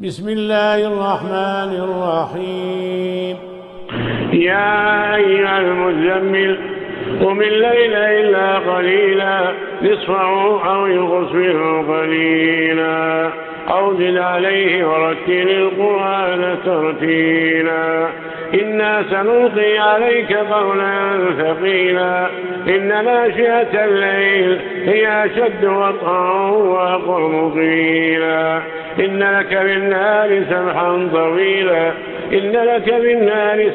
بسم الله الرحمن الرحيم. يا أيها المزمل قم الليل إلا قليلا نصفه أو انقص منه قليلا أو زد عليه ورتل القرآن ترتيلا إنا سنلقي عليك قولا ثقيلا إن ناشئة الليل هي أشد وطئا وأقوم قيلا إن لك بالنهار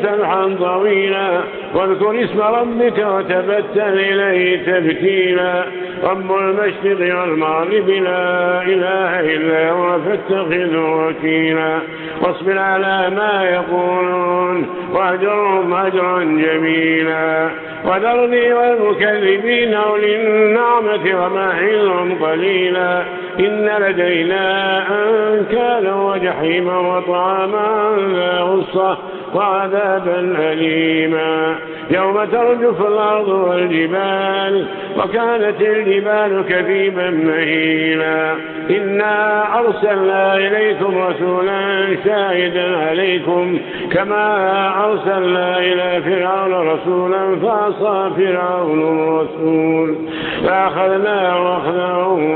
سبحا طويلا واذكر اسم ربك وتبتل إليه تبتيلا رب المشرق والمغرب لا إله إلا هو فاتخذه وكيلا واصبر على ما يقولون واهجرهم هجرا جميلا وذرني والمكذبين أولي النعمة ومهلهم قليلا إن لدينا أنكالا وجحيما وطعاما ذا غصة وعذابا أليما يوم ترجف الأرض والجبال وكانت الجبال كثيبا مهيلا إنا أرسلنا إليكم رسولا شاهدا عليكم كما أرسلنا إلى فرعون رسولا فعصى فرعون الرسول فأخذناه أخذا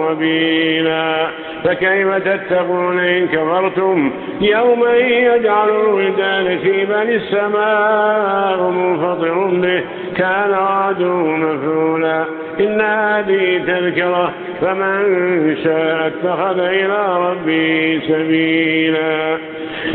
وبيلا فكيف تتقون إن كفرتم يوما يجعل الولدان شيبا السماء منفطر به كان وعده مفعولا إن هذه تذكرة فمن شاء اتخذ إلى ربه سبيلا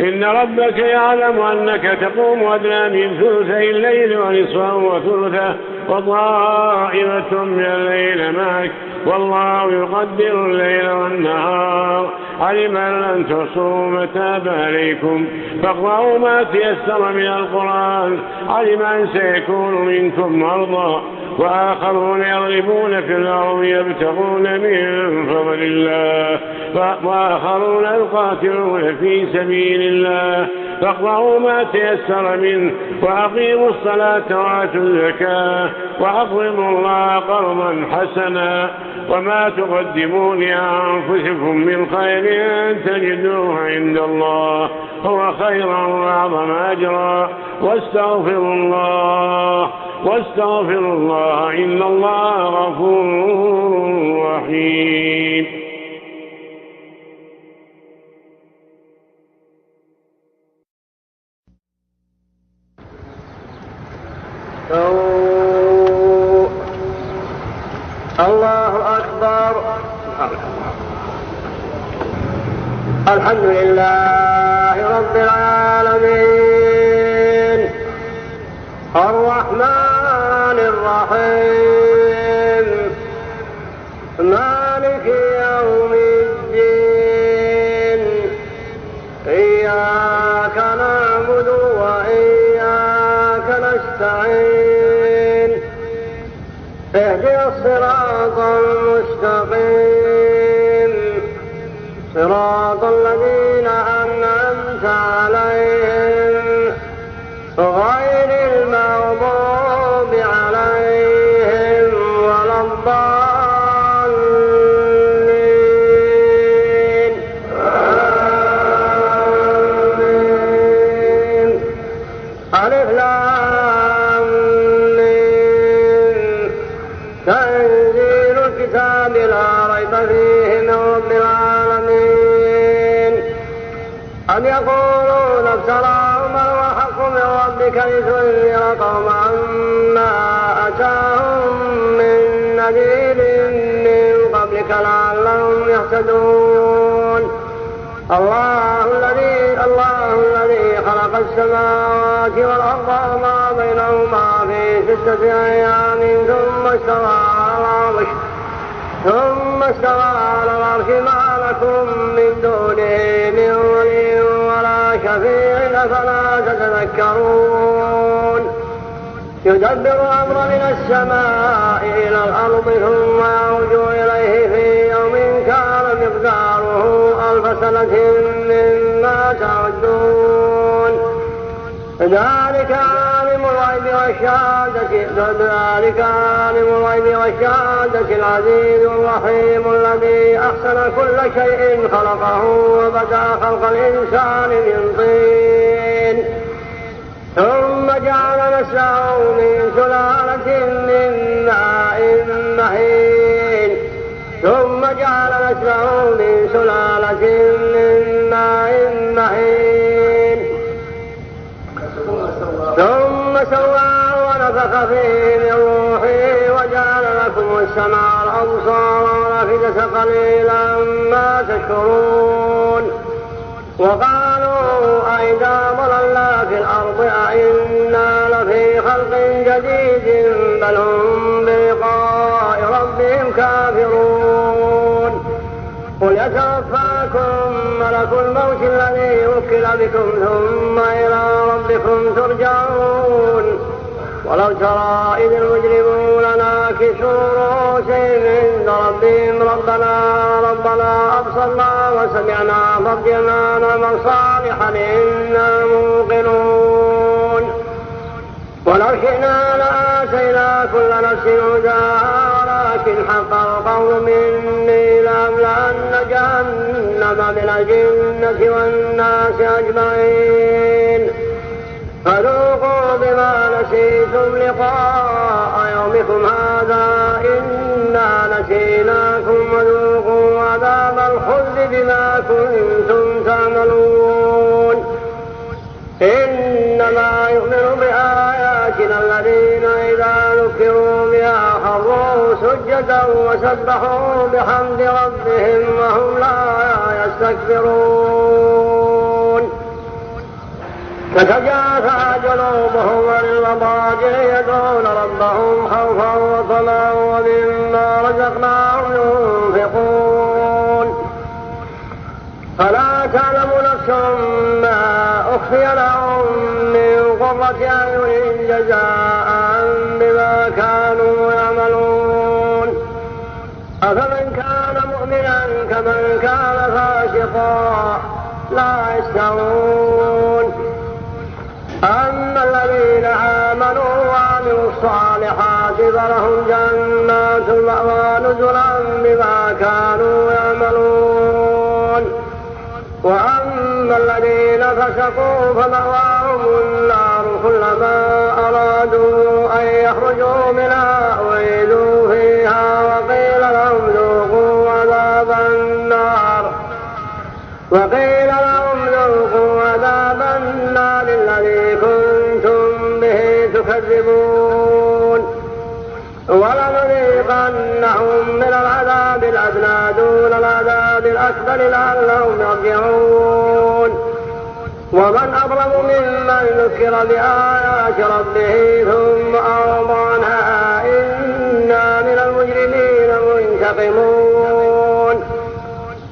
إن ربك يعلم أنك تقوم أدنى من ثلثي الليل ونصفه وثلثه وطائفة من الليل معك والله يقدر الليل والنهار علم أن لن تحصوا فتاب عليكم فاقرأوا ما تيسر من القرآن علم أن سيكون منكم مرضى وآخرون يضربون في الأرض يبتغون من فضل الله وآخرون يقاتلون في سبيل الله فاقرأوا ما تيسر منه وأقيموا الصلاة وآتوا الزكاة وأقرضوا الله قرضا حسنا وما تقدموا لأنفسكم من خير تجدوه عند الله هو خيرا وأعظم أجرا واستغفروا الله إن الله غفور رحيم. الله أكبر. الحمد لله رب العالمين الرحمن الرحيم مالك يوم الدين إياك نعبد وإياك نستعين اهدنا الصراط المستقيم صراط الذين أنعمت عليهم غير المغضوب عليهم ولا الضالين آمين. ألف لام ميم تنزيل الكتاب لا ريب فيه من رب العالمين أم يقولون افتراه بل هو حق من ربك لتنذر قوما ما أتاهم من نذير من قبلك لعلهم يهتدون الله الذي خلق السماوات والأرض وما بينهما في 6 أيام ثم استوى على العرش ما لكم من دونه من ولي ولا شفيع أفلا تتذكرون يدبر الأمر من السماء إلى الأرض ثم يعرج إليه في يوم كان مقداره 1000 سنة مما تعدون ذلك عالم الغيب والشهادة العزيز الرحيم الذي أحسن كل شيء خلقه وبدأ خلق الإنسان من طين ثم جعل نسله من سلالة من ماء مهين ثم سواه ونفخ فيه من روحه وجعل لكم السمع والأبصار والأفئدة قليلا ما تشكرون. وقالوا أئذا ضللنا في الأرض أئنا لفي خلق جديد بل هم بلقاء ربهم كافرون. قل يتوفاكم ملك الموت الذي وكل بكم ثم إلى ربكم ترجعون. ولو ترى إذ المجرمون ناكسوا رؤوسهم عند ربهم ربنا أبصرنا وسمعنا فارجعنا نعمل صالحا إنا موقنون. ولو شئنا لآتينا كل نفس هداها ولكن حق القول مني لأملأن جهنم من الجنة والناس أجمعين. فذوقوا بما نسيتم لقاء يومكم هذا إنا نسيناكم وذوقوا عذاب الخلد بما كنتم تعملون. إنما يؤمن بآياتنا الذين إذا ذكروا بها خروا سجدا وسبحوا بحمد ربهم وهم لا يستكبرون. تتجافى جنوبهم عن المضاجع يدعون ربهم خوفا وطمعا ومما رزقناهم ينفقون. فلا تعلم نفس ما أخفي لهم من قرة أعين جزاء بما كانوا يعملون. أفمن كان مؤمنا كمن كان فاسقا لا يستوون. أما الذين آمنوا وعملوا الصالحات فلهم جنات المأوى نزلا بما كانوا يعملون. وأما الذين فسقوا فمأواهم النار كلما أرادوا أن يخرجوا منها أعيدوا فيها وقيل لهم ذوقوا عذاب النار الذي كنتم به تكذبون. ولنذيقنهم من العذاب الأدنى دون العذاب الأكبر لعلهم يرجعون. ومن أظلم ممن ذكر بآيات ربه ثم أعرض عنها إنا من المجرمين منتقمون.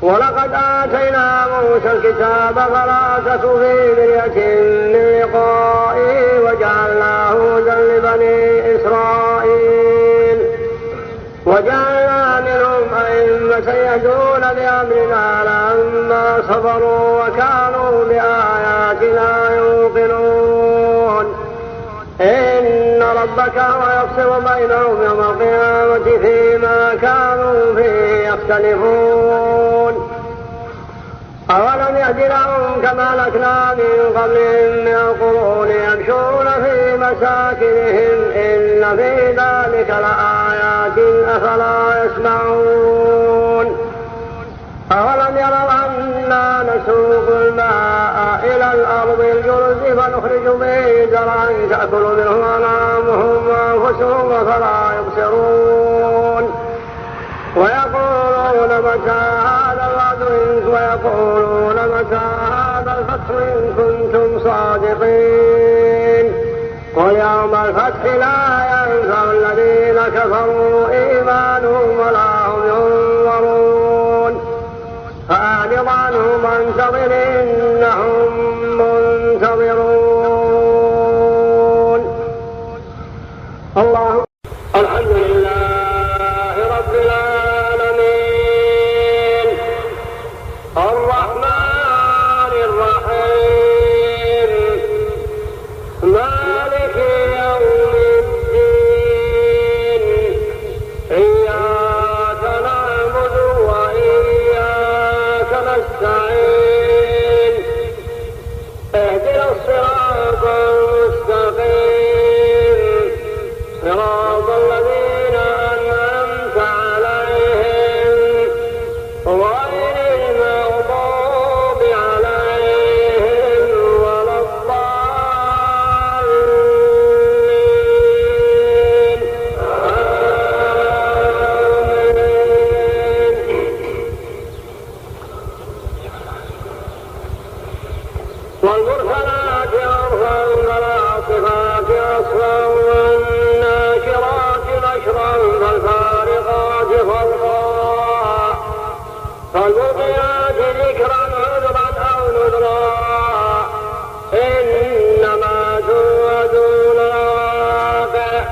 ولقد آتينا موسى الكتاب فلا تك في مرية من لقائه وجعلناه هدى لبني إسرائيل. وجعلنا منهم أئمة يهدون بأمرنا لما صبروا وكانوا بآياتنا يوقنون. إن ربك هو يفصل بينهم يوم القيامة فيما كانوا فيه يختلفون. أولم يهد لهم كما أهلكنا من قبلهم من القرون يمشون في مساكنهم إن في ذلك لآيات أفلا يسمعون. أولم يروا أنا نسوق الماء إلى الأرض الجرز فنخرج به زرعا تأكل منه أنعامهم وأنفسهم فلا يبصرون. ويقولون متى هذا الوعد الفتح إن كنتم صادقين. ويوم الفتح لا ينفع الذين كفروا إيمانهم ولا هم ينظرون. فأعرض عنهم وانتظر إنهم منتظرون. الله الحمد لله رب العالمين الرحمن الرحيم والمرسلات عرفا فالعاصفات عصفا والناشرات نشرا فالفارقات فرقا فالملقيات ذكرا عذرا أو نذرا إنما توعدون لواقع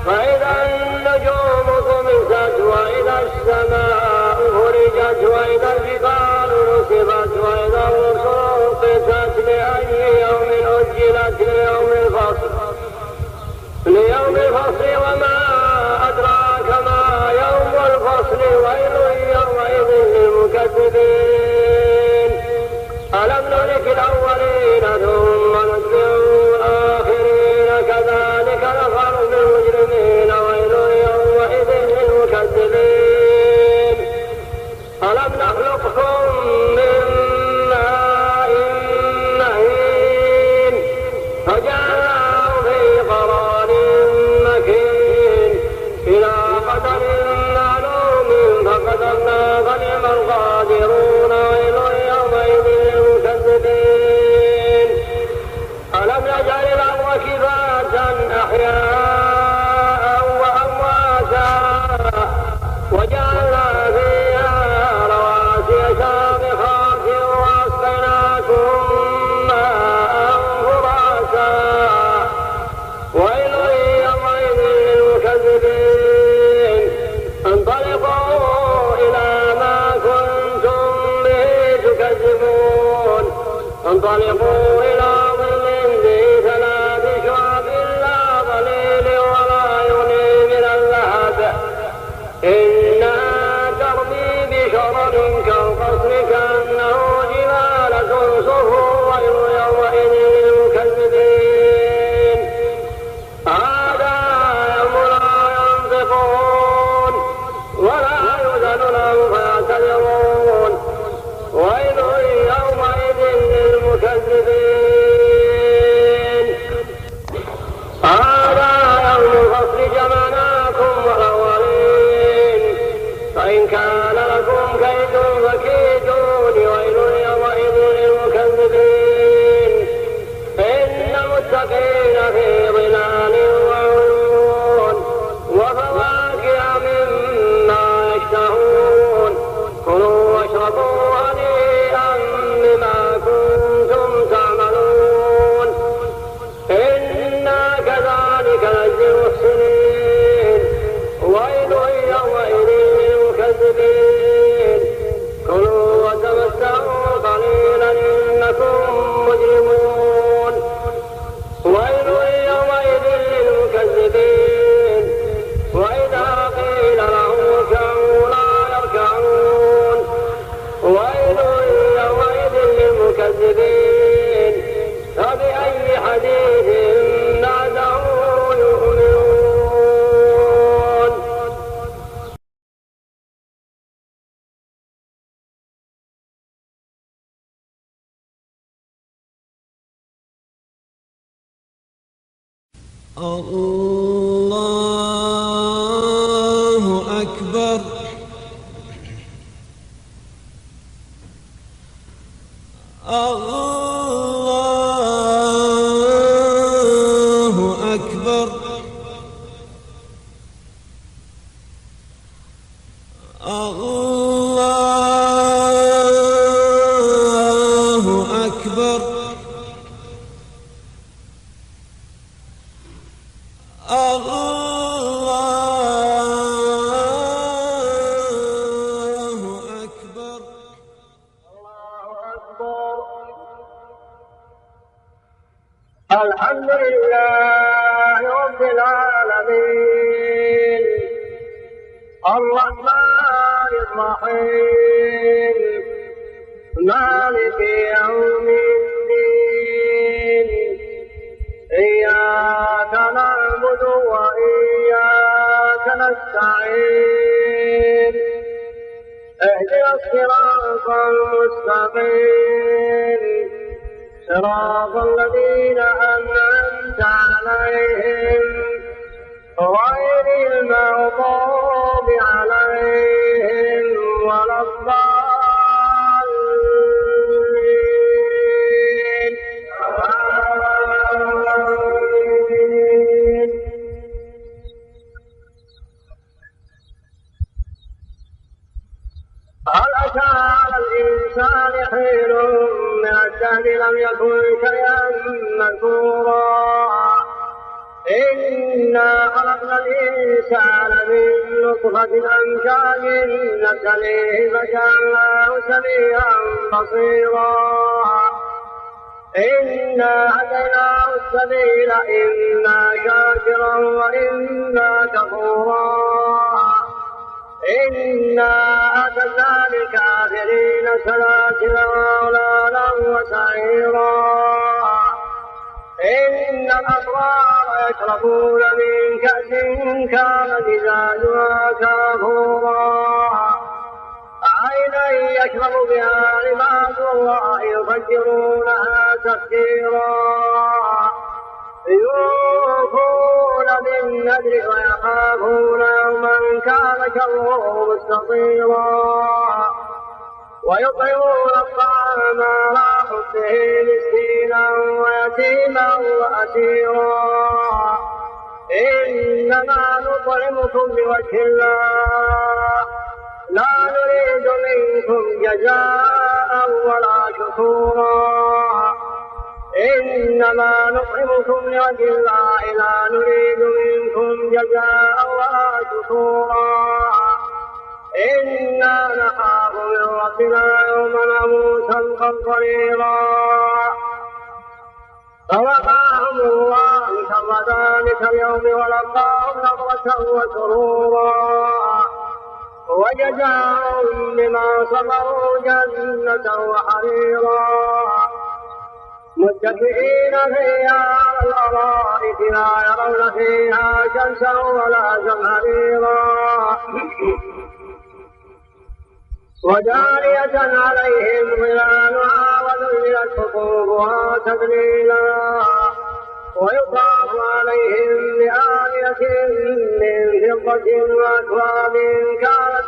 فإذا النجوم طمست وإذا السماء فرجت وإذا الجبال نصبت وإذا الرسل أقتت لأي يوم أجلت ليوم الفصل وما أدراك ما يوم الفصل ويل يومئذ للمكذبين ألم نهلك الأولين ثم نتبعهم الآخرين كذلك نفعل بالمجرمين ويل يومئذ للمكذبين ألم نخلقكم من ماء مهين فجعلناه في قرار مكين إلى قدر معلوم فقدرنا فنعم القادرون ويل يومئذ للمكذبين ألم نجعل الأرض كفاتا أحياء وأمواتا وجعلنا فيها رواسي شامخات وأسقيناكم ماء فراتا ويل يومئذ للمكذبين انطلقوا إلى ما كنتم به تكذبون انطلقوا إلى ظل ذي ثلاث شعب لا ظليل ولا يغني من اللهب إنها ترمي بشرر كالقصر كأنه جمالة صفر ويل يومئذ للمكذبين هذا يوم لا ينطقون ولا يؤذن لهم فيعتذرون ويل يومئذ للمكذبين هذا يوم الفصل جمعناكم والأولين فإن كان لكم كيد فكيدون ويل يومئذ للمكذبين إن المتقين في ظلال وعيون وفواكه مما يشتهون كلوا واشربوا هنيئا بما كنتم تعملون إنا كذلك نجزي المحسنين ويل يومئذ للمكذبين كلوا وتمتعوا قليلا إنكم مجرمون ويل يومئذ للمكذبين وإذا قيل لهم اركعوا لا يركعون ويل يومئذ للمكذبين فبأي حديث بعده يؤمنون الله أكبر الله أكبر الله أكبر الله أكبر الحمد لله رب العالمين الرحمن الرحيم مالك يوم الدين إياك نعبد وإياك نستعين اهدنا الصراط المستقيم صراط الذين أنعمت عليهم غير المغضوب عليهم ولا الضالين الدهر لم يكن شيئا مذكورا إنا خلقنا الإنسان من نطفة أمشاج نبتليه فجعلناه سميعا بصيرا إنا هديناه السبيل إما شاكرا وإما كفورا إنا أعتدنا للكافرين سلاسل وأغلالا وسعيرا إن الأبرار يشربون من كأس كان مزاجها كافورا عينا يشرب بها عباد الله يفجرونها تفجيرا يوفون بالنذر ويخافون يوما كان شره مستطيرا ويطعمون الطعام على حبه مسكينا ويتيما وأسيرا إنما نطعمكم لوجه الله لا نريد منكم جزاء ولا شكورا إنما نطعمكم لوجه الله لا نريد منكم جزاء ولا شكورا إنا نخاف من ربنا يوما عبوسا قمطريرا فوقاهم الله شر ذلك اليوم ولقاهم نضرة وسرورا وجزاهم بما صبروا جنة وحريرا متكئين فيها على الأرائك لا يرون فيها شمسا ولا زمهريرا ودانية عليهم ظلالها وذللت قطوفها تذليلا ويطاف عليهم بآنية من فضة وأكواب كانت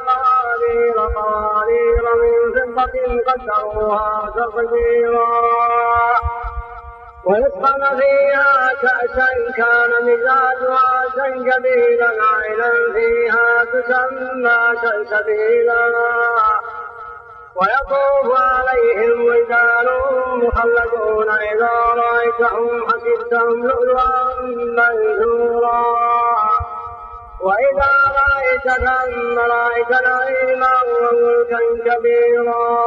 قوارير من فضة قدروها تقديرا ويسقون فيها كأسا كان مزاجها زنجبيلا عينا فيها تسمى سلسبيلا ويطوف عليهم ولدان مخلدون إذا رأيتهم حسبتهم لؤلؤا منثورا وإذا رأيت ثم رأيت نعيما وملكا كبيرا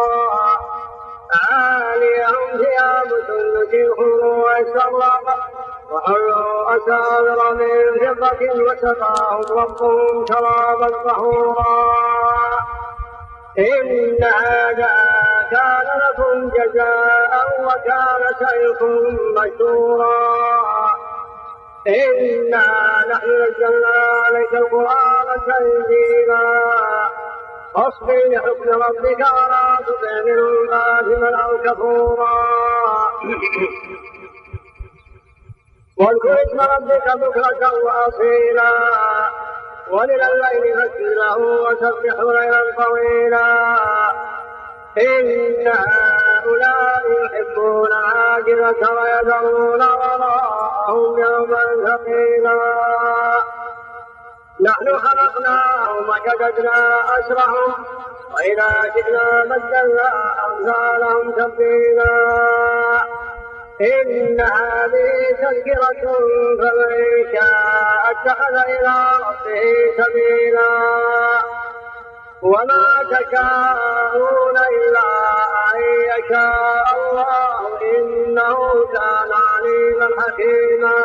عاليهم ثياب سندس خضر واستبرق وحلوا أساور من فضة وسقاهم ربهم شرابا طهورا إن هذا كان لكم جزاء وكان سعيكم مشكورا إنا نحن نزلنا عليك القرآن تنزيلا فاصبر لحكم ربك ولا تطع منهم آثما أو كفورا واذكر اسم ربك بكرة وأصيلا ومن الليل فاسجد وسبحه ليلا طويلا إن هؤلاء يحبون العاجلة ويذرون وراءهم يوما ثقيلا نحن خلقناهم وشددنا أسرهم وإذا شئنا بدلنا أمثالهم تبديلا إن هذه تذكرة فمن شاء اتخذ إلى ربه سبيلا وما تشاءون إلا أن يشاء الله إنه كان عليما حكيما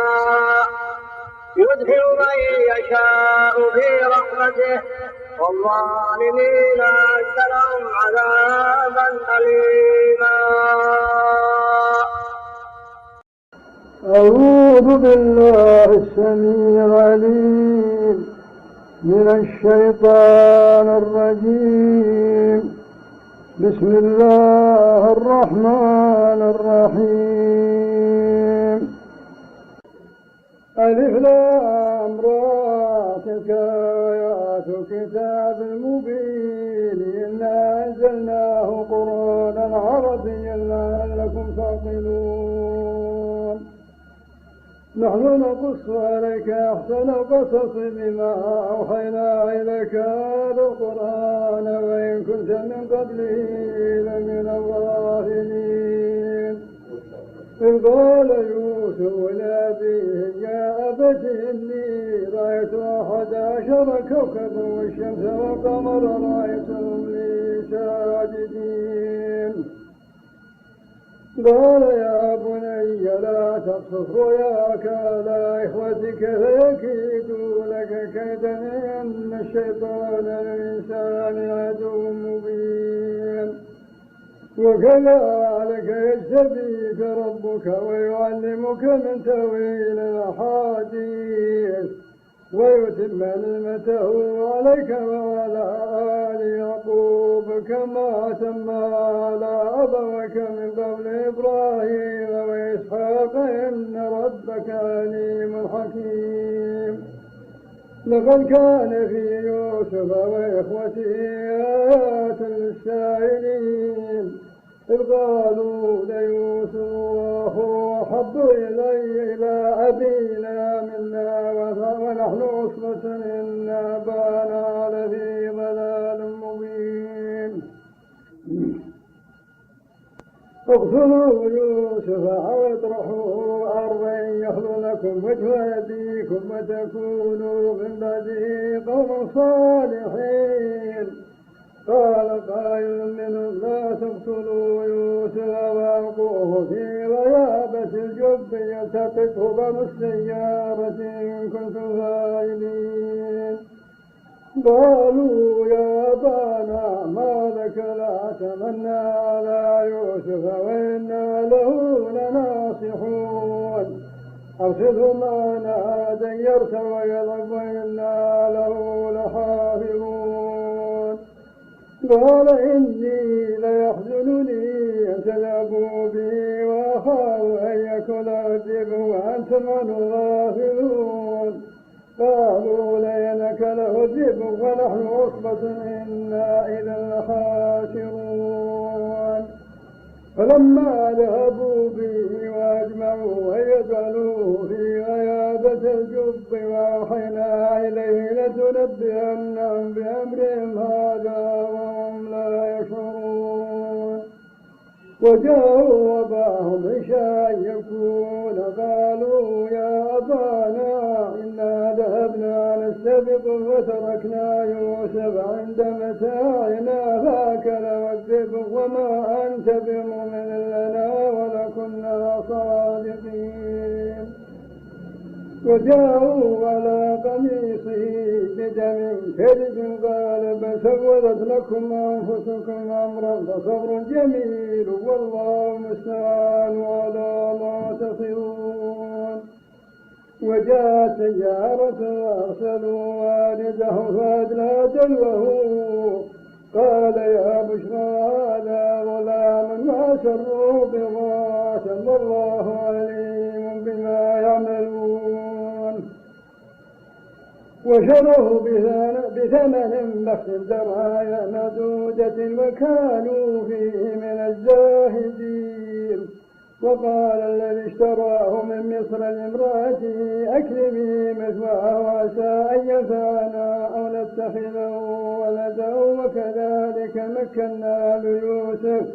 يدخل من يشاء في رحمته والظالمين أعد لهم عذابا أليما. أعوذ بالله السميع العليم من الشيطان الرجيم. بسم الله الرحمن الرحيم. ألف لام را تلك آيات الكتاب المبين إنا أنزلناه قرآنا عربيا لعلكم تعقلون. نحن نقص عليك أحسن القصص بما أوحينا إليك هذا القرآن وإن كنت من قبله لمن الغافلين. إذ قال يوسف لأبيه يا أبت إني رأيت 11 كوكبا والشمس والقمر رأيتهم لي ساجدين. قال يا بني لا تقصص رؤياك على إخوتك فيكيدوا لك كيدا إن الشيطان للإنسان عدو مبين. وكذلك يجتبيك ربك ويعلمك من تأويل الأحاديث ويتم نعمته عليك وعلى آل يعقوب كما أتم على أبويك من قبل إبراهيم وإسحاق إن ربك عليم حكيم. لقد كان في يوسف وإخوته آيات للسائلين إذ قالوا ليوسف وأخوه أحب إلى أبينا منا ونحن عصبة إن أبانا لفي ضلال مبين. اقتلوا يوسف أو اطرحوه أرضا يخل لكم وجه أبيكم وتكونوا من بعده قوما صالحين. قال قائل منهم لا تقتلوا يوسف وألقوه في غيابة الجب يلتقطه بعض السيارة إن كنتم فاعلين. قالوا يا أبانا ما لك لا تمنى على يوسف وإنا له لناصحون أرسله معنا غدا يرتع ويلعب وإنا له لحافظون. قال إني ليحزنني أن تذهبوا بي وأخاف أن يكون الذئب وأنتم عنه غافلون. قالوا لينك له الذئب ونحن عصبة إنا إذا لخاسرون. فلما ذهبوا به وأجمعوا أن يجعلوه في غيابة الجب وأوحينا إليه لتنبئنهم بأمرهم هذا وهم لا يشعرون. وجاءوا أباهم عشاء يبكون قالوا يا أبانا إنا ذهبنا نستبق وتركنا يوسف عند متاعنا فأكله الذئب وما أنت بمؤمن لنا ولكنا صادقين. وجاءوا على قميصه بدم كذب قال بل سولت لكم أنفسكم أمرا فصبر جميل والله المستعان على ما تصفون. وجاءت سيارة وأرسلوا والده فأدلى دلوه قال يا بشرى هذا غلام وأسروا بضاعة والله عليم بما يعملون. وشروه بثمن بخس دراهم مدودة وكانوا فيه من الزاهدين. وقال الذي اشتراه من مصر لامرأته أكرمي مثواه وعسى أن ينفعنا أو نتخذه ولدا وكذلك مكنا ليوسف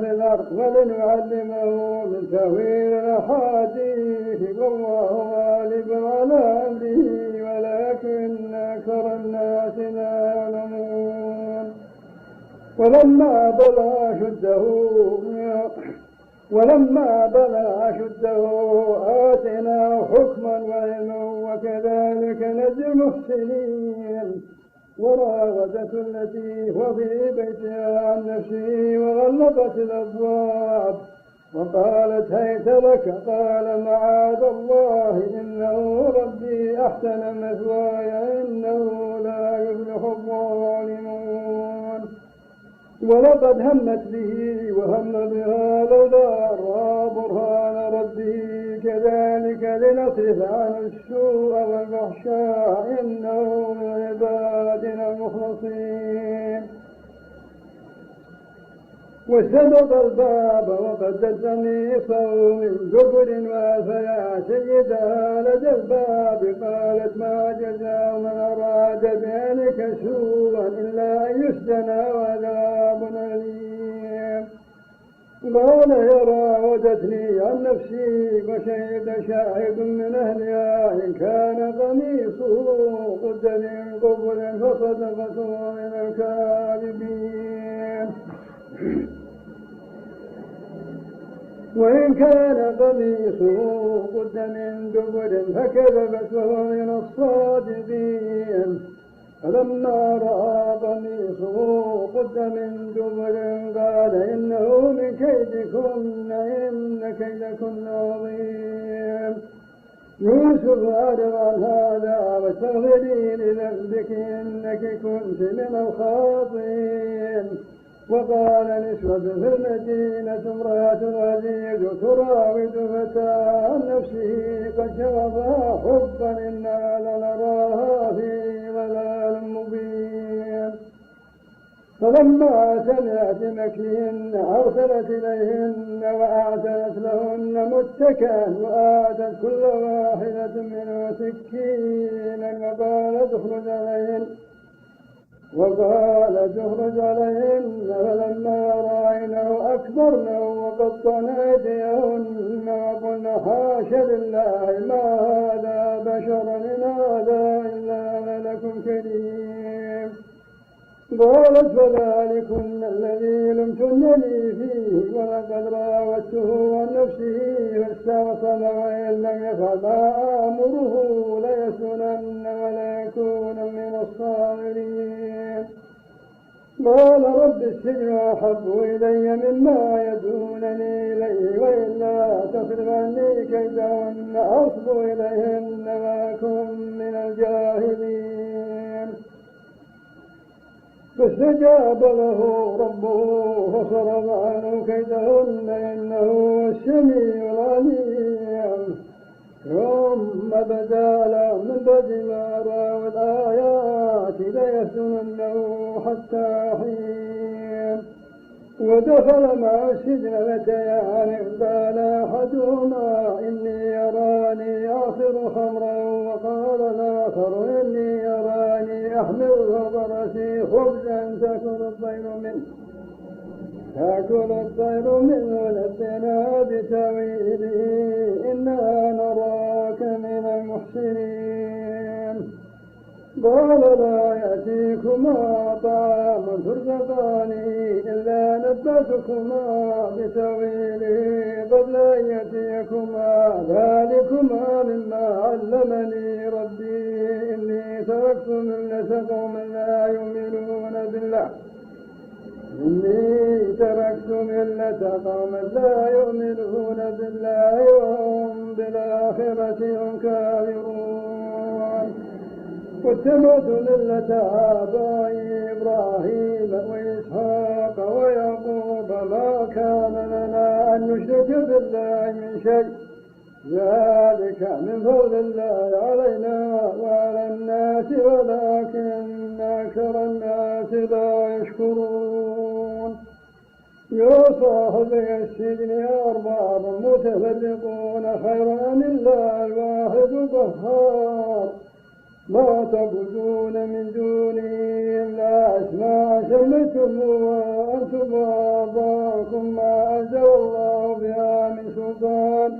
في الأرض ولنعلمه من تأويل الأحاديث والله غالب على أمره ولكن أكثر الناس لا يعلمون. ولما بلغ أشده آتيناه حكما وعلما وكذلك نجزي المحسنين. وراودته التي هو في بيتها عن نفسه وغلقت الأبواب وقالت هيت لك قال معاذ الله إنه ربي أحسن مثواي إنه لا يفلح الظالمون. ولقد همت به وهم بها لولا رأى برهان ربه كذلك لنصرف عنه السوء والفحشاء إنه من عبادنا المخلصين. واستبق الباب وقدت قميصه من زبر وألفيا سيدها لدى الباب قالت ما جزاء من أراد بأهلك سوءا إلا أن يسجن وعذاب أليم. قال هي راودتني عن نفسي وشهد شاهد من أهلها إن كان قميصه قد من قبل فصدقته من الكاذبين وإن كان قميصه قد من دبر فكذبت وهو من الصادقين فلما رأى قميصه قد من دبر قال إنه من كيدكن إن كيدكن عظيم يوسف أعرض عن هذا واستغفري لذنبك إنك كنت من الخاطئين وقال نسوة في المدينة امرأة العزيز تراود فتاة عن نفسه قد شغفها حبا إنا لنراها في ضلال مبين فلما سمعت مكرهن أرسلت إليهن وأعتدت لهن متكئا وآتت كل واحدة منه سكينا وقالت اخرج عليهن فلما رأينه أكبرنه وقطن أيديهن وقلن حاش لله ما هذا بشرا إن هذا إلا ملك كريم قالت فذلكن الذي لمتنني فيه ولقد راودته عن نفسه فاستعصم وإن لم يفعل ما آمره ليسجنن وليكون من الصاغرين قال رب السجن أحب إلي مما يدعونني إليه وإلا تصرف عني كيدهن أصب إليهن وأكن من الجاهلين فاستجاب له ربه فصرف عنه كيدهن إنه هو السميع العليم ثم بدا لهم من بعد ما رأوا الآيات ليسجننه حتى حين ودخل مع السجن فتيان قال أحدهما إني يراني أعصر خمرا وقال الآخر إني يراني أحمل فوق رأسي خبزا تأكل الطير منه نبئنا بتأويله إنا نراك من المحسنين قال لا يأتيكما طعام ترزقانه إلا نبأتكما بتأويله قبل أن يأتيكما ذلكما مما علمني ربي إني تركت ملة قوم لا يؤمنون بالله وهم بالآخرة هم كافرون واتبعت ملة آبائي إبراهيم وإسحاق ويعقوب ما كان لنا أن نشرك بالله من شيء ذلك من فضل الله علينا وعلى الناس ولكن أكثر الناس لا يشكرون يا صاحبي السجن أرباب متفرقون خير أم الله الواحد القهار ما تعبدون من دونه إلا أسماء سميتموها وأنتم وآباؤكم ما أنزل الله بها من سلطان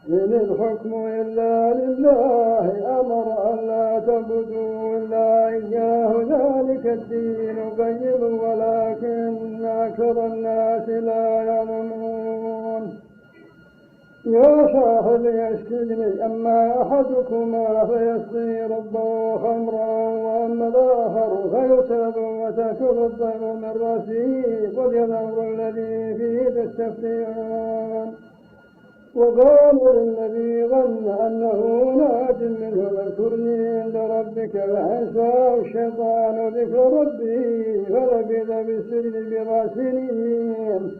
إن الحكم إلا لله أمر ألا تعبدوا إلا إياه ذلك الدين قيم ولكن أكثر الناس لا يعلمون يا صاحبي السجن أما أحدكما فيسقي ربه خمرا وأما الآخر فيسلب وتأكل الطير من رأسه قضي الأمر الذي فيه تستفتيان وقالوا للذي ظن أنه ناج منه اذكرني عند ربك فأنساه الشيطان ذكر ربه فلبث بالسجن بضع سنين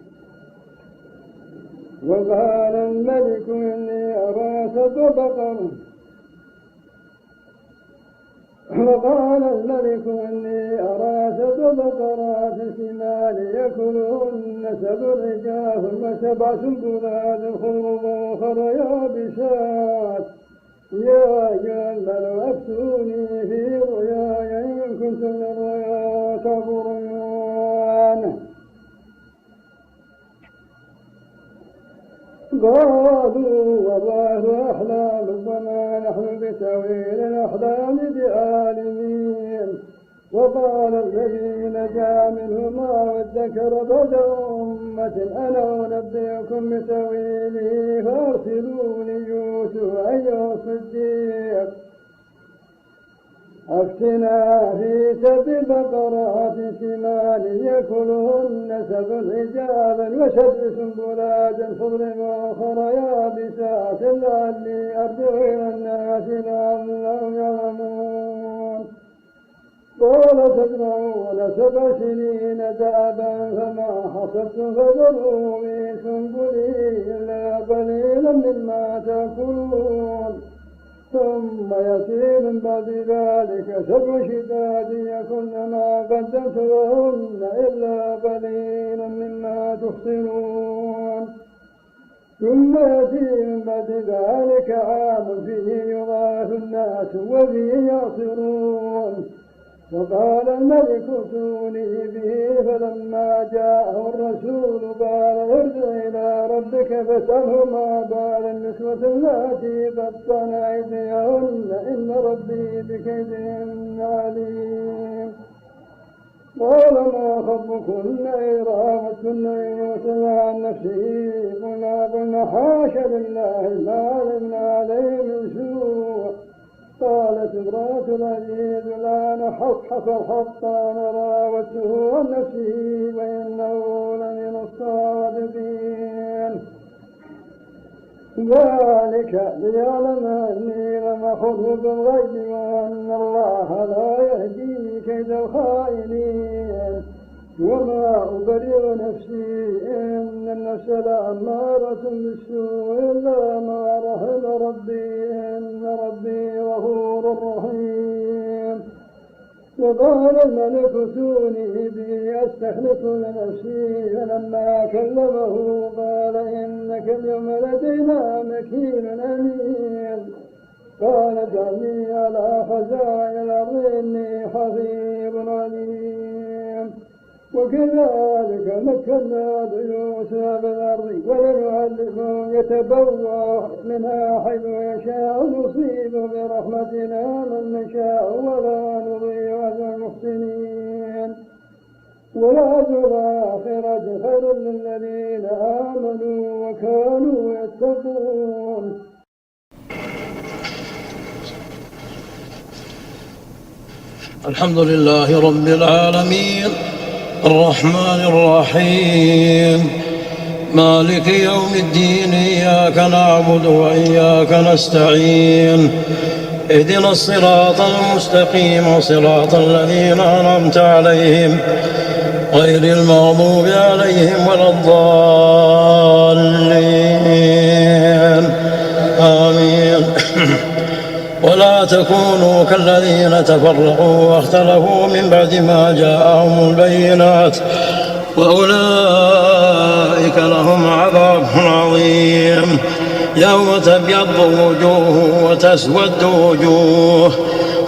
وقال الملك إني أرى سبع بقرات سمان يأكلهن 7 عجاف و7 سنبلات خضر وأخر يابسات يا أيها الملأ أفتوني في رؤياي إن كنتم للرؤيا تعبرون قالوا والله أحلام وما نحن بتأويل الأحلام بعالمين. وقال الذي نجا منهما وادكر بعد أمة أنا أنبئكم بتأويله فأرسلوني يوسف أيها الصديق أفتنا في 7 بقرات سمان يأكلهن 7 عجافا و7 سنبلات خضر وأخرى يابسات لعلي أرجع إلى الناس لعلهم يعلمون. قال تزرعون 7 سنين دأبا فما حصدتم فذروا في سنبله إلا قليلا مما تأكلون. ثم يأتي من بعد ذلك 7 شداد يكن ما قدمت لهن إلا قليلا مما تحصنون. ثم يأتي من بعد ذلك عام فيه يغاث الناس وفيه يعصرون. وقال الملك ائتوني به فلما جاءه الرسول قال ارجع إلى ربك فاسأله ما بال النسوة اللاتي قطعن أيديهن إن ربي بكيدهن عليم. قال ما خطبكن إذ راوتن يوسف عن نفسه قلنا حاشا لله ما علمنا عليه من سوء. قالت امرأة العزيز الآن حق الحق أنا راودته عن نفسه وإنه لمن الصادقين. ذلك ليعلم أني لم أخذه بالغيب وأن الله لا يهدي كيد الخائنين. وما أبرئ نفسي إن النفس لأمارة بالسوء إلا ما رحم ربي إن ربي غفور رحيم. وقال الملك ائتوني به أستخلص لنفسي فلما كلمه قال إنك اليوم لدينا مكين أمين. قال اجعلني على خزائن الأرض إني حفيظ عليم. وكذلك مكنا ليوسف بالأرض ولنعلمه يتبوأ منها حيث يشاء نصيب برحمتنا من نشاء ولا نضيع أجر المحسنين. والأجر الآخرة خير للذين آمنوا وكانوا يتقون. الحمد لله رب العالمين الرحمن الرحيم مالك يوم الدين إياك نعبد وإياك نستعين اهدنا الصراط المستقيم صراط الذين أنعمت عليهم غير المغضوب عليهم ولا الضالين آمين. ولا تكونوا كالذين تفرقوا واختلفوا من بعد ما جاءهم البينات وأولئك لهم عذاب عظيم. يوم تبيض وجوه وتسود وجوه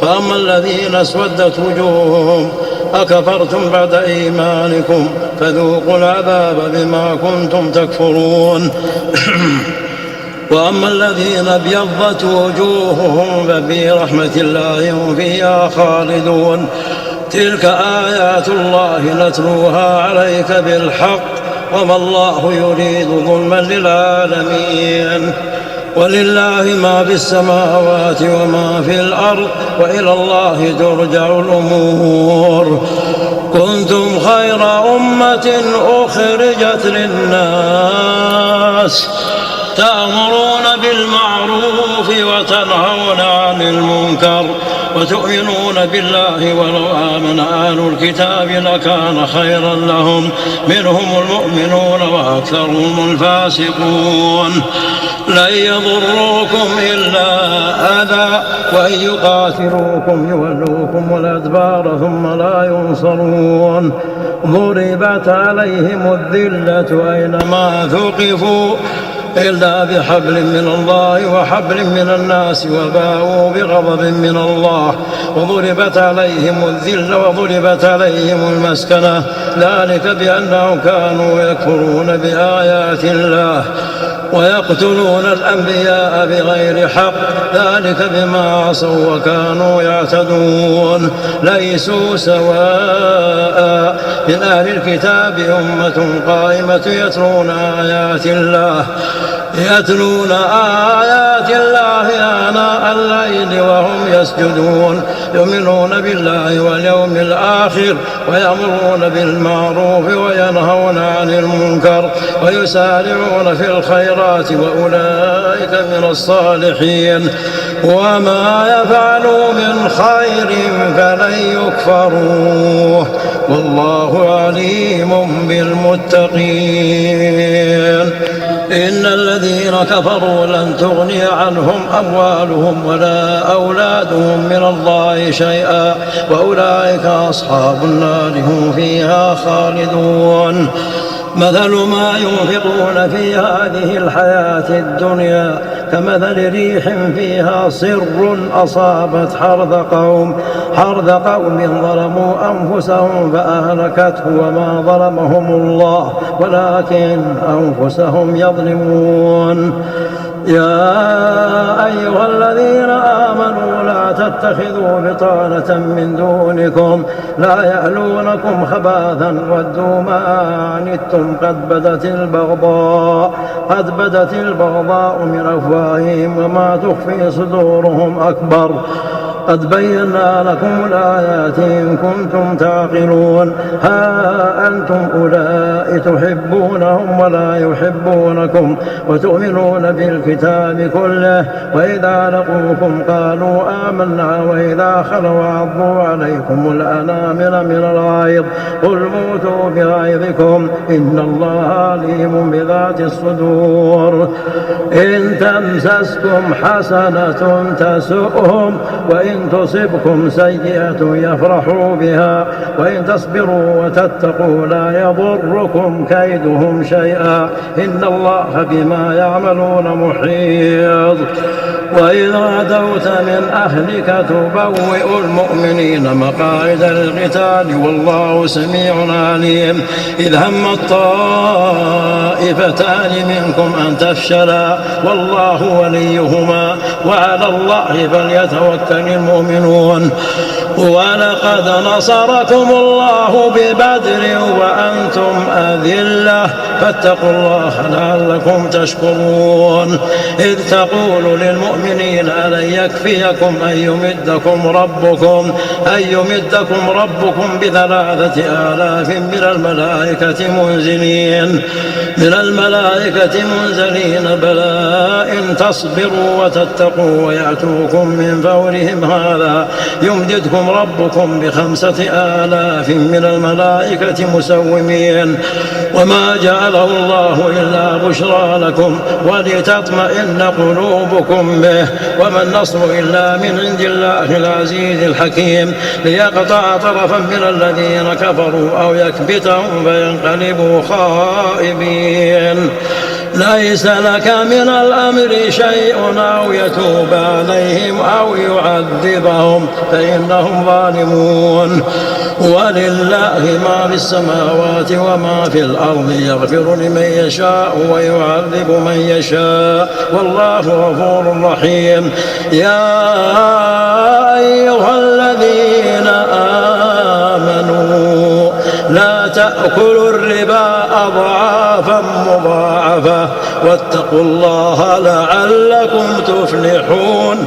فأما الذين اسودت وجوههم أكفرتم بعد إيمانكم فذوقوا العذاب بما كنتم تكفرون. وأما الذين ابيضت وجوههم ففي رحمة الله هم فيها خالدون. تلك آيات الله نتلوها عليك بالحق وما الله يريد ظلما للعالمين. ولله ما في السماوات وما في الأرض وإلى الله ترجع الأمور. كنتم خير أمة أخرجت للناس تأمرون بالمعروف وتنهون عن المنكر وتؤمنون بالله ولو آمن أهل الكتاب لكان خيرا لهم منهم المؤمنون وأكثرهم الفاسقون. لن يضروكم إلا أذى وإن يقاتلوكم يولوكم الأدبار ثم لا ينصرون. ضربت عليهم الذلة أينما ثقفوا إلا بحبل من الله وحبل من الناس وباءوا بغضب من الله وضربت عليهم الذل وضربت عليهم المسكنة ذلك بأنهم كانوا يكفرون بآيات الله ويقتلون الأنبياء بغير حق ذلك بما عصوا وكانوا يعتدون ليسوا سواء من أهل الكتاب أمة قائمة يتلون آيات الله آناء الليل وهم يسجدون يؤمنون بالله واليوم الآخر ويأمرون بالمعروف وينهون عن المنكر ويسارعون في الخيرات وأولئك من الصالحين وما يفعلوا من خير فلن يكفروه والله عليم بالمتقين إن الذين كفروا لن تغني عنهم أموالهم ولا أولادهم من الله شيئا وأولئك أصحاب النار هم فيها خالدون مثل ما ينفقون في هذه الحياة الدنيا كمثل ريح فيها صر أصابت حرث قوم ظلموا أنفسهم فأهلكته وما ظلمهم الله ولكن أنفسهم يظلمون يا أيها الذين آمنوا لا تتخذوا بطانة من دونكم لا يألونكم خباثا ودوا ما عنتم قد بدت البغضاء من أفواههم وما تخفي صدورهم أكبر قد بينا لكم الآيات إن كنتم تعقلون ها أنتم أولئك تحبونهم ولا يحبونكم وتؤمنون بالكتاب كله وإذا لقوكم قالوا آمنا وإذا خلوا عضوا عليكم الأنامل من الغيظ قل موتوا بغيظكم إن الله عليم بذات الصدور إن تمسسكم حسنة تسؤهم وإن تصبكم سيئة يفرحوا بها وإن تصبروا وتتقوا لا يضركم كيدهم شيئا إن الله بما يعملون محيط وإذ غدوت من أهلك تبوئ المؤمنين مقاعد للقتال والله سميع عليم إذ هم الطائفتان منكم أن تفشلا والله وليهما وعلى الله فليتوكل المؤمنون ولقد نصركم الله ببدر وأنتم أذلة فاتقوا الله لعلكم تشكرون إذ تقول للمؤمنين ألن يكفيكم أن يمدكم ربكم ب3,000 من الملائكة منزلين بلى إن تصبروا وتتقوا ويأتوكم من فورهم هذا يمددكم ربكم ب5,000 من الملائكة مسومين وما جعله الله إلا بشرى لكم ولتطمئن قلوبكم به وما النصر إلا من عند الله العزيز الحكيم ليقطع طرفا من الذين كفروا أو يكبتهم فينقلبوا خائبين ليس لك من الأمر شيء أو يتوب عليهم أو يعذبهم فإنهم ظالمون ولله ما في السماوات وما في الأرض يغفر لمن يشاء ويعذب من يشاء والله غفور رحيم يا أيها الذين آمنوا لا تأكلوا الربا أضعافا مضاعفة واتقوا الله لعلكم تفلحون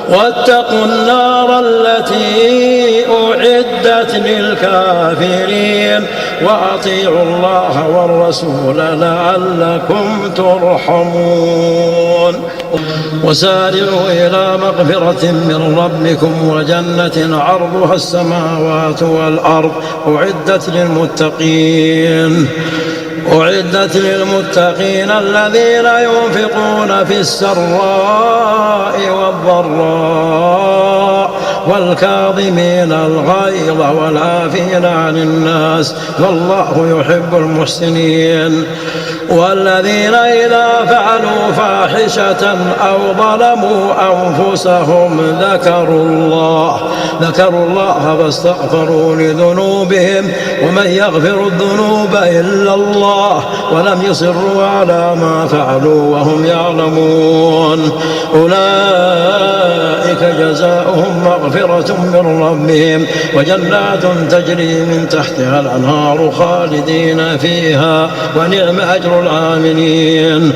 واتقوا النار التي أعدت للكافرين وأطيعوا الله والرسول لعلكم ترحمون وسارعوا إلى مغفرة من ربكم وجنة عرضها السماوات والأرض أعدت للمتقين الذين ينفقون في السراء والضراء والكاظمين الغيظ والعافين عن الناس والله يحب المحسنين. والذين إذا فعلوا فاحشة أو ظلموا أنفسهم ذكروا الله فاستغفروا لذنوبهم ومن يغفر الذنوب إلا الله ولم يصروا على ما فعلوا وهم يعلمون أولئك جزاؤهم مغفرة من ربهم وجنات تجري من تحتها الأنهار خالدين فيها ونعم أجر العاملين.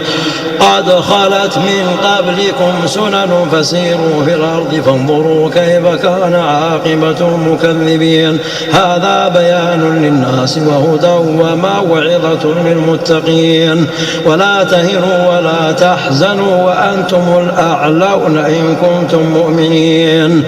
قد خلت من قبلكم سنن فسيروا في الأرض فانظروا كيف كان عاقبة المكذبين. هذا بيان للناس وهدى وموعظة للمتقين. ولا تهنوا ولا تحزنوا وأنتم الأعلون إن كنتم مؤمنين.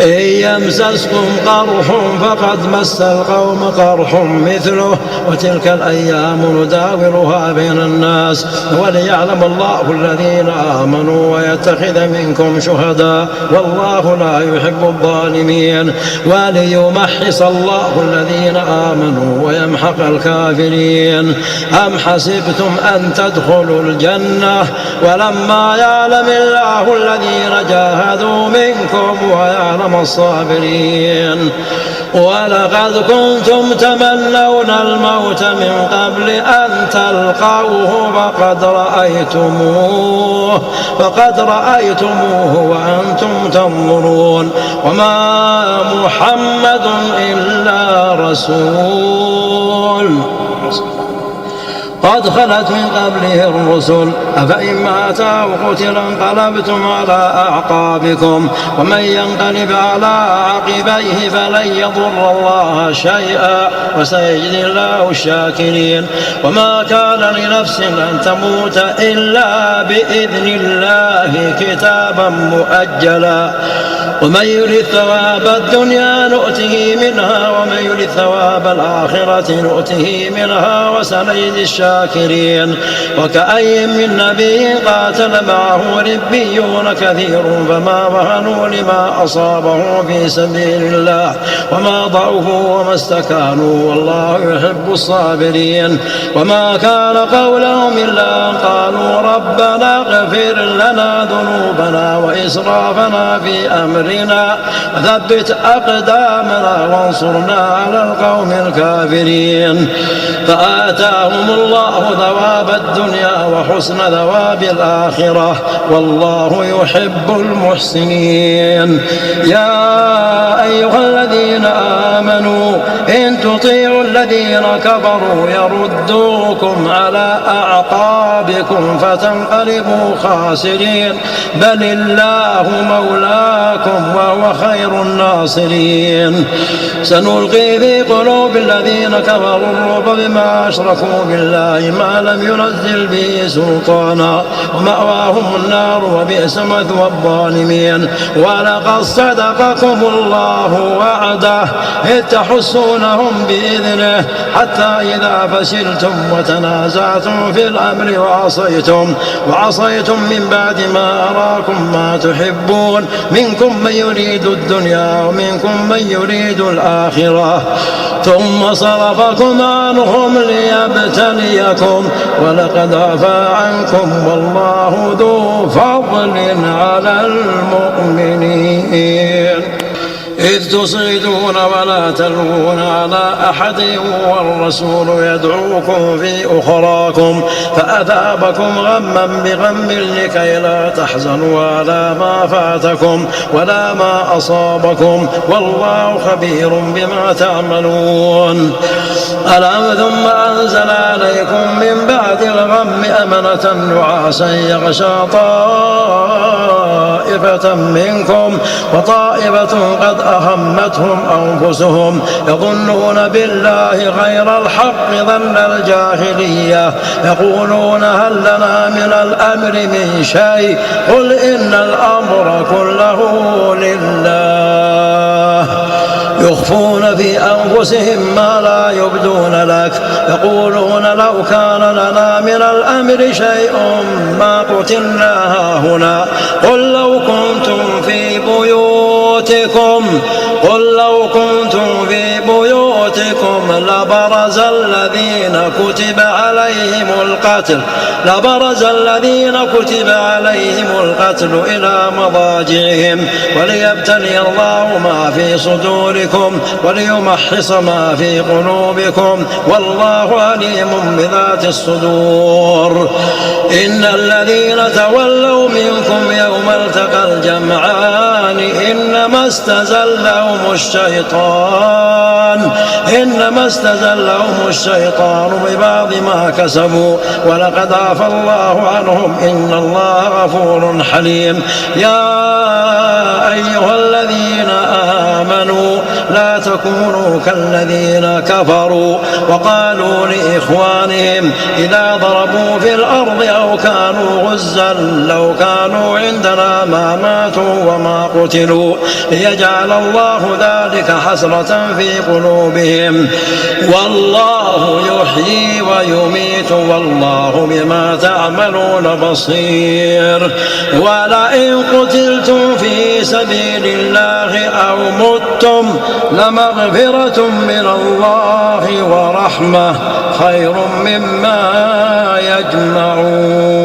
إن يمسسكم قرح فقد مس القوم قرح مثله وتلك الأيام نداولها بين الناس وليعلم الله الذين آمنوا ويتخذ منكم شهداء والله لا يحب الظالمين. وليمحص الله الذين آمنوا ويمحق الكافرين. أم حسبتم أن تدخلوا الجنة ولما يعلم الله الذين جاهدوا منكم ويعلم الصابرين. ولقد كنتم تمنون الموت من قبل أن تلقوه فقد رأيتموه وأنتم تنظرون. وما محمد إلا رسول قد خلت من قبله الرسل أفإن مات أو قتل انقلبتم على أعقابكم ومن ينقلب على عقبيه فلن يضر الله شيئا وسيجزي الله الشاكرين. وما كان لنفس أن تموت إلا بإذن الله كتابا مؤجلا ومن يرد ثواب الدنيا نؤته منها ومن يرد ثواب الآخرة نؤته منها وسنجزي الشاكرين. وكأي من نبي قاتل معه ربيون كثير فما وهنوا لما أصابهم في سبيل الله وما ضعفوا وما استكانوا والله يحب الصابرين. وما كان قولهم إلا أن قالوا ربنا اغفر لنا ذنوبنا وإسرافنا في أمرنا وثبت أقدامنا وانصرنا على القوم الكافرين. فآتاهم الله ثواب الدنيا وحسن ثواب الآخرة والله يحب المحسنين. يا أيها الذين آمنوا إن تطيعوا الذين كفروا يردوكم على أعقابكم فتنقلبوا خاسرين بل الله مولاكم وهو خير الناصرين. سنلقي في قلوب الذين كفروا الرعب بما أشركوا بالله ما لم ينزل به سلطانا ومأواهم النار وبئس مثوى الظالمين. ولقد صدقكم الله وعده إذ تحسونهم بإذنه حتى إذا فشلتم وتنازعتم في الأمر وعصيتم من بعد ما أراكم ما تحبون منكم من يريد الدنيا ومنكم من يريد الآخرة ثم صرفكم عنهم ليبتليكم ولقد عفا عنكم والله ذو فضل على المؤمنين. إذ تصعدون ولا تلوون على أحد والرسول يدعوكم في أخراكم فأثابكم غما بغم لكي لا تحزنوا على ما فاتكم ولا ما أصابكم والله خبير بما تعملون. ألم ثم أنزل عليكم من بعد الغم أمنة نعاسا يغشى طائفة منكم وطائفة قد أهمتهم أنفسهم يظنون بالله غير الحق ظن الجاهلية يقولون هل لنا من الأمر من شيء قل إن الأمر كله لله يخفون في أنفسهم ما لا يبدون لك يقولون لو كان لنا من الأمر شيء ما قتلنا هاهنا قل لو كنتم في بيوتكم بيوتكم قل لو كنتم في بيوتكم لبرز الذين كتب عليهم القتل إلى مضاجعهم وليبتلي الله ما في صدوركم وليمحص ما في قلوبكم والله عليم بذات الصدور. إن الذين تولوا منكم يوم التقى الجمعان إنما استزلهم الشيطان ببعض ما كسبوا ولقد عفى الله عنهم إن الله غفور حليم. يا أيها الذين آمنوا لا تكونوا كالذين كفروا وقالوا لإخوانهم إذا ضربوا في الأرض أو كانوا غزا لو كانوا عندنا ما ماتوا وما قتلوا ليجعل الله ذلك حسرة في قلوبهم والله يحيي ويميت والله بما تعملون بصير. ولئن قتلتم في سبيل الله أو متم لمغفرة من الله ورحمة خير مما يجمعون.